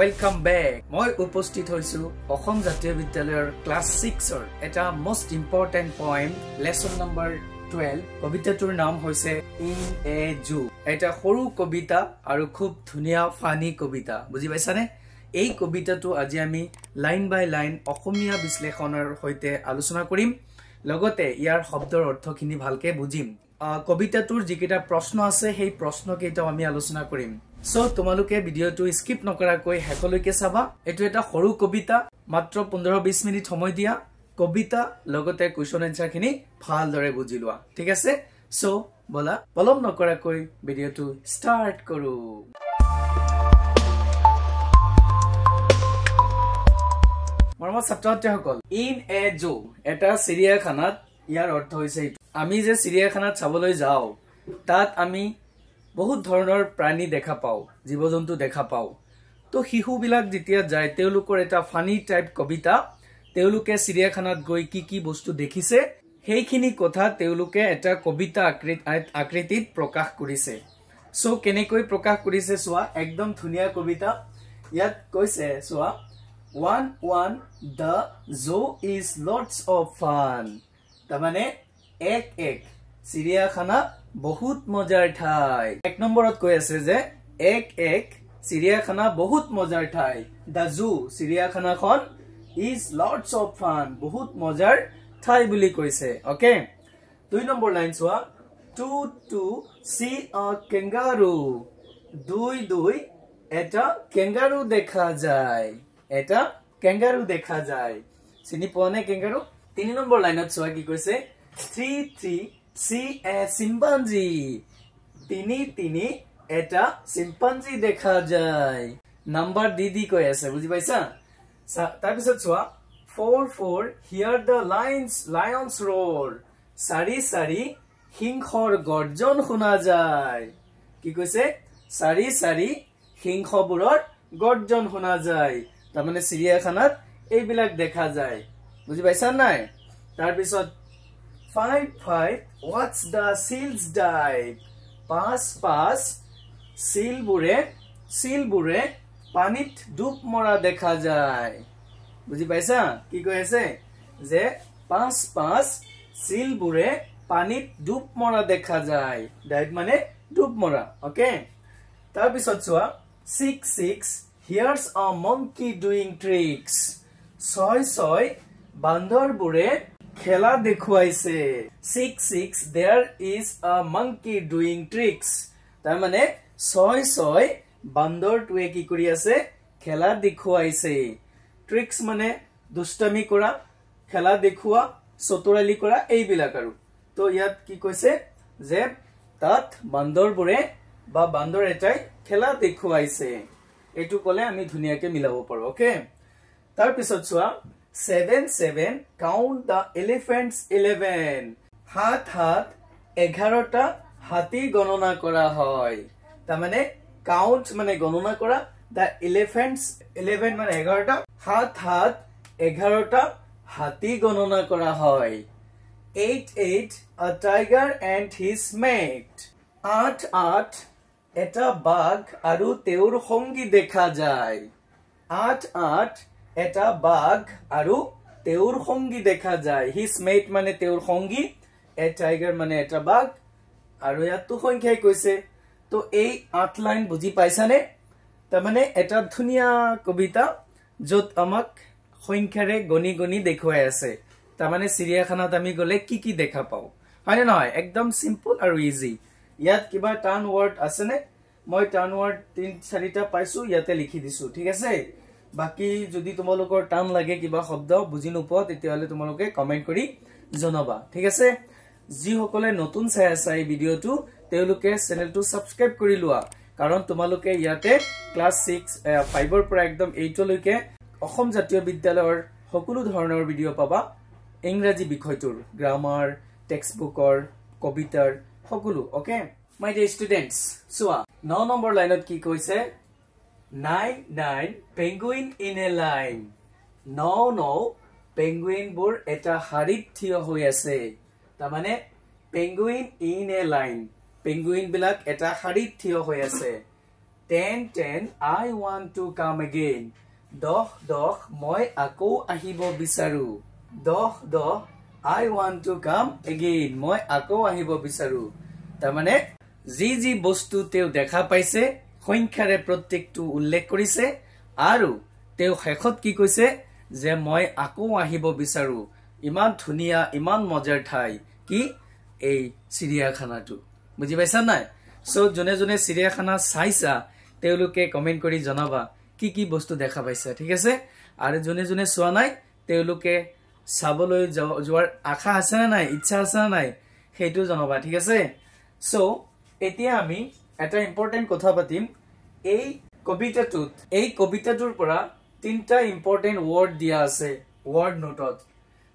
Welcome back. মই উপস্থিত হৈছো অসম জাতীয় বিদ্যালয়ৰ ক্লাস 6 ৰ এটা most important point lesson number 12 কবিতাটোৰ নাম হৈছে In a Zoo. এটা সৰু কবিতা আৰু খুব ধুনিয়া ফানি কবিতা বুজি পাইছানে এই কবিতাটো আজি আমি লাইন বাই লাইন অসমীয়া বিশ্লেষণৰ সৈতে আলোচনা কৰিম লগতে ইয়াৰ শব্দৰ অৰ্থখিনি ভালকে বুজিম কবিতাটোৰ যিকেইটা প্ৰশ্ন আছে সেই প্ৰশ্নকেইটাও আমি আলোচনা কৰিম So, তোমালোকে ভিডিওটো স্কিপ নকৰাকৈ হেকলৈকে চাবা এটো এটা সৰু কবিতা মাত্ৰ 15-20 মিনিট সময় দিয়া কবিতা লগতে কোৱেশ্চন আনসাৰ খিনি ভালদৰে বুজি লোৱা ঠিক আছে সো বলা পলম নকৰাকৈ ভিডিওটো ষ্টাৰ্ট কৰো মৰমৰ ছাত্ৰছাত্ৰীসকল ইন এ জু এটা চিৰিয়াখানাত ইয়াৰ অৰ্থ হৈছে আমি যে চিৰিয়াখানাত চাবলৈ যাও তাত আমি বহুত ধৰণৰ প্ৰাণী দেখা পাও জীবজন্তু দেখা পাও তো শিশু বিলাক যেতিয়া যায় তেওলোকৰ এটা ফানি টাইপ কবিতা তেওলোকে চিৰিয়াখানাত গৈ কি বস্তু দেখিছে সেইখিনি কথা তেওলোকে এটা কবিতা আকৃতিত প্ৰকাশ কৰিছে সো কেনেকৈ প্ৰকাশ কৰিছে সোৱা একদম ধুনিয়া কবিতা ইয়াত কৈছে সোৱা 1 the zoo is lots of fun তাৰমানে এক চিৰিয়াখানা বহুত মজাৰ ঠাই এক নম্বৰত কৈ আছে যে এক চিৰিয়াখানা বহুত মজাৰ ঠাই দা জু চিৰিয়াখানাখন ইজ লটস অফ ফান বহুত মজাৰ ঠাই বুলি কৈছে ওকে 2 নম্বৰ লাইন চোৱা to see a kangaroo দুই এটা kangaroo দেখা যায় এটা kangaroo দেখা যায় চিনি পোৱানে kangaroo 3 নম্বৰ লাইনত চোৱা কি কৈছে 3 See a chimpanzee. তিনি এটা chimpanzee দেখা যায় নাম্বার দিদি কৈ আছে বুজি পাইছা তাৰ পিছত চোৱা 4 hear the lions roar সাৰি সিংহৰ গৰ্জন শুনা যায় কি কৈছে সাৰি সিংহবোৰৰ গৰ্জন শুনা যায় তাৰমানে চিৰিয়াখানাত এইবিলাক দেখা যায় বুজি পাইছা নাই তাৰ পিছত 5 watch the seals dive pass সিলবুৰে পানীত ডুব মৰা দেখা যায় বুজি পাইছা কি কৈ আছে যে 5 সিলবুৰে পানীত ডুব মৰা দেখা যায় ডাইভ মানে ডুব মৰা ওকে তাৰ পিছত চোৱা 6 here's a monkey doing tricks 6 বান্দৰবোৰে খেলা দেখুৱাইছে 6 there is a monkey doing tricks তাৰ মানে 6 বান্দৰটোৱে কি কৰি আছে খেলা দেখুৱাইছে ট্ৰিক্স মানে দুষ্টামি কৰা খেলা দেখুৱা চতুৰালি কৰা এইবিলাক আৰু তো ইয়াত কি কৈছে যে তাত বান্দৰবোৰে বা বান্দৰ এটাই খেলা দেখুৱাইছে এটো কলে আমি ধুনিয়াকে মিলাব পাৰো ওকে তাৰ পিছত চোৱা 7 count the elephants 11 হাত 11টা হাতী গণনা কৰা হয় তাৰ মানে count মানে গণনা কৰা the elephants 11 মানে 11টা হাত 11টা হাতী গণনা কৰা হয় 8 a tiger and his mate 8 এটা বাঘ আৰু তেওঁৰ সঙ্গী দেখা যায় 8 এটা বাঘ আৰু তেওঁৰ সঙ্গী দেখা যায় হিজ মেট মানে তেওঁৰ সঙ্গী এ টাইগাৰ মানে এটা বাঘ আৰু ইয়াতো সংখ্যাই কৈছে তো এই 8 লাইন বুজি পাইছানে তাৰ মানে এটা ধুনিয়া কবিতা যত আমাক সংখ্যাৰে গনি দেখুৱাই আছে তাৰ মানে চিৰিয়াখানাত আমি গলে কি দেখা পাও হয়নে নহয় একদম সিম্পল আৰু ইজি ইয়াত কিবা টাৰ্ন ওয়াৰ্ড আছে নে মই টাৰ্ন ওয়াৰ্ড 3-4টা পাইছো ইয়াতে লিখি দিছো ঠিক আছে বাকি যদি তোমালোকৰ টান লাগে কিবা শব্দ বুজি নোপোৱা তেতিয়াহলে তোমালোকে কমেন্ট কৰি জনাবা ঠিক আছে যি সকলে নতুন চাই আছে এই ভিডিওটো তেওঁলোকে চেনেলটো সাবস্ক্ৰাইব কৰি লোৱা কাৰণ তোমালোকে ইয়াতে ক্লাস 5 ৰ পৰা একদম 8 লৈকে অসম জাতীয় বিদ্যালয়ৰ সকলো ধৰণৰ ভিডিও পাবা ইংৰাজী বিষয়টোৰ গ্ৰামাৰ টেক্সটবুকৰ কবিতাৰ সকলো ওকে মাই ডিয়াৰ ষ্টুডেন্টস সোৱা 9 নম্বৰ লাইনত কি কৈছে 9 penguin in a line no penguin bur eta harit thiyo hoi ase ta mane penguin in a line penguin bilak eta harit thiyo hoi ase 10 I want to come again 10 মই আকৌ আহিব বিচাৰো 10 I want to come again মই আকৌ আহিব বিচাৰো তাৰ মানে জি বস্তু তেও দেখা পাইছে সংখ্যাৰে প্ৰত্যেকটো উল্লেখ কৰিছে আৰু তেও শেষত কি কৈছে যে মই আকৌ আহিব বিচাৰো ইমান ধুনিয়া ইমান মজাৰ ঠাই কি এই চিৰিয়াখানাটো বুজি পাইছা নাই সো জনে জনে চিৰিয়াখানা চাইছা তেওলোকে কমেন্ট কৰি জনাবা কি বস্তু দেখা পাইছা ঠিক আছে আৰু জনে জনে চোৱা নাই তেওলোকে চাবলৈ যোৱাৰ আশা আছে না নাই ইচ্ছা আছে না নাই হেতু জনাবা ঠিক আছে সো এতিয়া আমি এটা ইম্পৰ্টেন্ট কথা পাতিম এই কবিতাটোৰ পৰা তিনটা ইম্পৰ্টেন্ট ওয়াৰ্ড দিয়া আছে ওয়াৰ্ড নোটত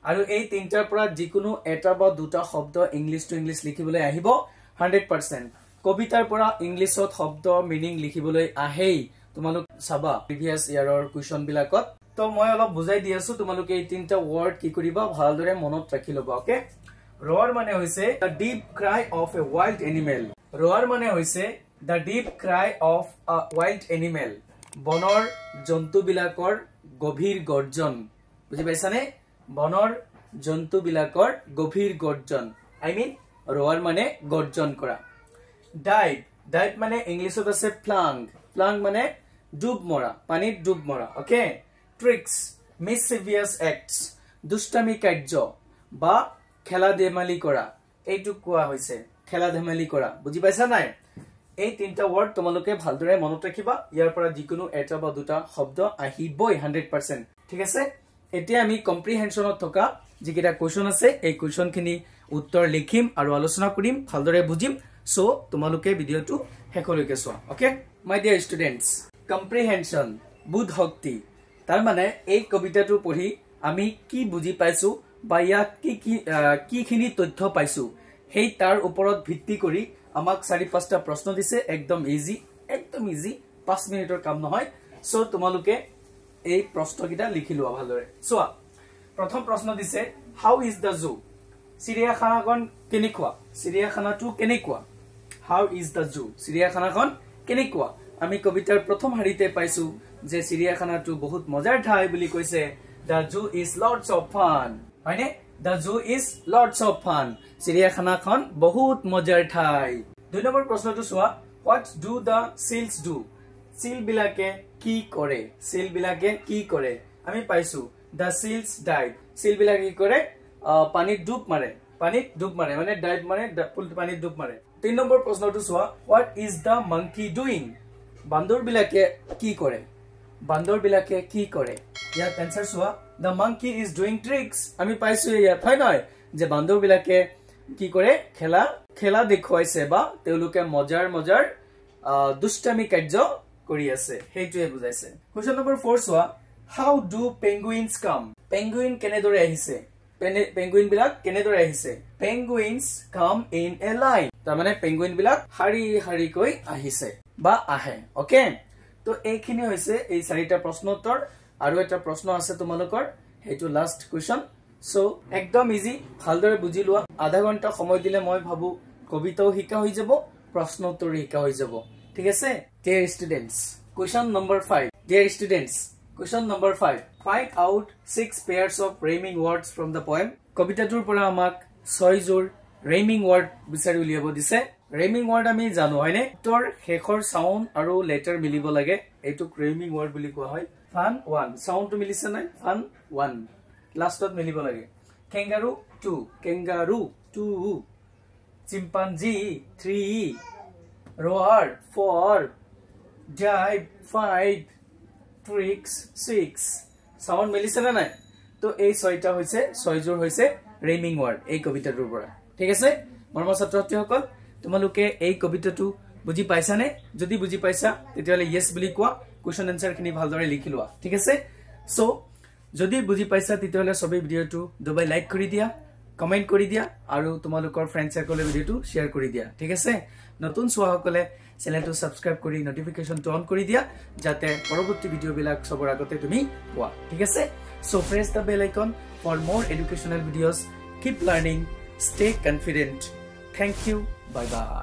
আৰু এই তিনটাৰ পৰা যিকোনো এটা বা দুটা শব্দ ইংলিশ টু ইংলিশ লিখিবলৈ আহিব 100% কবিতাৰ পৰা ইংলিশত শব্দ মিনিং লিখিবলৈ আহেই তোমালোক চাবা প্ৰিভিয়াস ইয়াৰৰ কোৱেশ্চন বিলাকত তো মই অলপ বুজাই দি আছো তোমালোকে এই তিনটা ওয়াৰ্ড কি কৰিবা ভালদৰে মনত ৰাখি লবা ওকে roar মানে হৈছে the deep cry of a wild animal roar মানে হৈছে the deep cry of a wild animal বনৰ জন্তু বিলাকৰ গভীৰ গৰ্জন বুজি পাইছানে বনৰ জন্তু বিলাকৰ গভীৰ গৰ্জন I mean roar মানে গৰ্জন কৰা dive মানে ইংলিশত আছে plunge মানে ডুব মৰা পানীত ডুব মৰা ওকে tricks mischievous acts দুষ্টামি কাৰ্য বা খেলা ধেমালি কৰা এইটো কোৱা হৈছে খেলা ধেমালি কৰা বুজি পাইছা নাই এই তিনটা ওয়াৰ্ড তোমালোকে ভালদৰে মনত ৰাখিবা ইয়াৰ পৰা যিকোনো এটা বা দুটা শব্দ আহিবই 100% ঠিক আছে এতিয়া আমি কম্প্ৰিহেনশনত থকা যিকিটা কোৱেশ্চন আছে এই কোৱেশ্চনখিনি উত্তৰ লিখিম আৰু আলোচনা কৰিম ভালদৰে বুজিম সো তোমালোকে ভিডিওটো হেকলৈকে চোৱা ওকে মাই ডিয়াৰ ষ্টুডেন্টস কম্প্ৰিহেনশন বুধ শক্তি তাৰ মানে এই কবিতাটো পঢ়ি আমি কি বুজি পাইছো বা ইয়াত কিখিনি তথ্য পাইছো হেই তাৰ ওপৰত ভিত্তি কৰি আমাক 4-5টা প্ৰশ্ন দিছে একদম ইজি 5 মিনিটৰ কাম নহয় সো তোমালোকে এই প্ৰশ্নকিটা লিখি লোৱা ভালদৰে চোৱা প্ৰথম প্ৰশ্ন দিছে হাউ ইজ দা জু চিৰিয়াখানাখন কেনেকুৱা চিৰিয়াখানাটো কেনেকুৱা হাউ ইজ দা জু চিৰিয়াখানাখন কেনেকুৱা আমি কবিতাৰ প্ৰথম হাৰিতে পাইছো যে চিৰিয়াখানাটো বহুত মজাৰ ঠাই বুলি কৈছে the zoo is lots of fun হয়নে the zoo is lots of fun চিৰিয়াখানাখন বহুত মজাৰ ঠাই দুই নম্বৰ প্ৰশ্নটো চোৱা what do the seals do seal বিলাকে কি কৰে আমি পাইছো the seals dive seal বিলাকে কি কৰে পানীত ডুব মাৰে মানে dive মানে পানীত ডুব মাৰে তিন নম্বৰ প্ৰশ্নটো চোৱা what is the monkey doing বান্দৰ বিলাকে কি কৰে ইয়াত এনসাৰ চোৱা the monkey is doing tricks আমি পাইছো ইয়াত হয় নহয় যে বান্দৰ বিলাকে কি কৰে খেলা দেখুৱাইছে বা তেওঁলোকে মজাৰ দুষ্টামি কাৰ্য কৰি আছে হেইটোৱে বুজাইছে কোৱেশ্চন নম্বৰ 4 চোৱা how do penguins come penguin কেনেদৰে আহিছে penguins come in a line তাৰ মানে penguin বিলাক হাৰি কৈ আহিছে বা আহে ওকে তো এইখিনি হৈছে এই 4টা প্ৰশ্ন উত্তৰ আৰু এটা প্ৰশ্ন আছে তোমালোকৰ হেতু লাষ্ট কোৱেশ্চন সো একদম ইজি ভালদৰে বুজি লোৱা আধা ঘন্টা সময় দিলে মই ভাবু কবিতাও শিকা হৈ যাব প্ৰশ্ন উত্তৰ শিকা হৈ যাব ঠিক আছে dear students question number 5 find out 6 pairs of rhyming words from the poem কবিতাটোৰ পৰা আমাক 6 জোৰ rhyming word বিচাৰি উলিয়াব দিছে rhyming word আমি জানো হয়নে তোৰ শেষৰ সাউন্ড আৰু লেটাৰ মিলিব লাগে এইটো rhyming word বুলি কোৱা হয় fun 1 সাউন্ড তো মিলিছে নাই fun 1 লাষ্টত মিলিব লাগে kangaroo 2 chimpanzee 3 roar 4 dive 5 tricks 6 sound মিলিছে না নাই তো এই 6টা হৈছে 6 জোৰ হৈছে rhyming word এই কবিতাটোৰ পৰা ঠিক আছে মৰমৰ ছাত্ৰছাত্ৰীসকল তোমালোকে এই কবিতাটো বুজি পাইছানে যদি বুজি পাইছা তেতিয়ালে yes বুলি কোৱা কোৱেশ্চন আনসাৰ খিনি ভালদৰে লিখি লোৱা ঠিক আছে সো যদি বুজি পাইছা তেতিয়ালে সবে ভিডিওটো দুবাই লাইক কৰি দিয়া কমেন্ট কৰি দিয়া আৰু তোমালোকৰ ফ্ৰেন্ড সাৰ্কলে ভিডিওটো শেয়াৰ কৰি দিয়া ঠিক আছে নতুন সোৱাসকলে চেনেলটো সাবস্ক্ৰাইব কৰি নোটিফিকেশনটো অন কৰি দিয়া যাতে পৰৱৰ্তী ভিডিও বিলাক সবৰ আগতে তুমি পোৱা ঠিক আছে so press the bell icon for more educational videos keep learning stay confident thank you bye bye